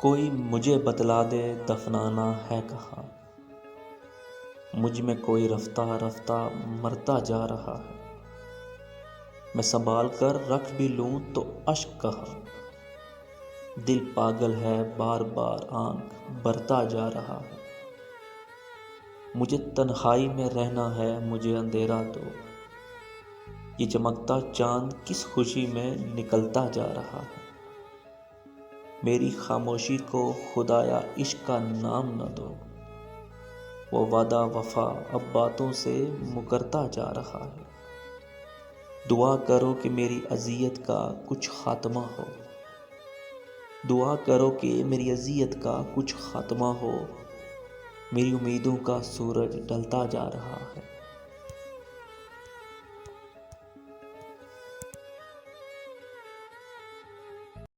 کوئی مجھے بتلا دے دفنانا ہے کہاں، مجھ میں کوئی رفتہ رفتہ مرتا جا رہا ہے۔ میں سنبھال کر رکھ بھی لوں تو اشک کہاں، دل پاگل ہے بار بار آنکھ بھرتا جا رہا ہے۔ مجھے تنہائی میں رہنا ہے، مجھے اندھیرا دو، یہ چمکتا چاند کس خوشی میں نکلتا جا رہا ہے۔ میری خاموشی کو خدایا عشق کا نام نہ دو، وہ وعدہ وفا اب باتوں سے مکرتا جا رہا ہے۔ دعا کرو کہ میری اذیت کا کچھ خاتمہ ہو، دعا کرو کہ میری اذیت کا کچھ خاتمہ ہو، میری امیدوں کا سورج ڈھلتا جا رہا ہے۔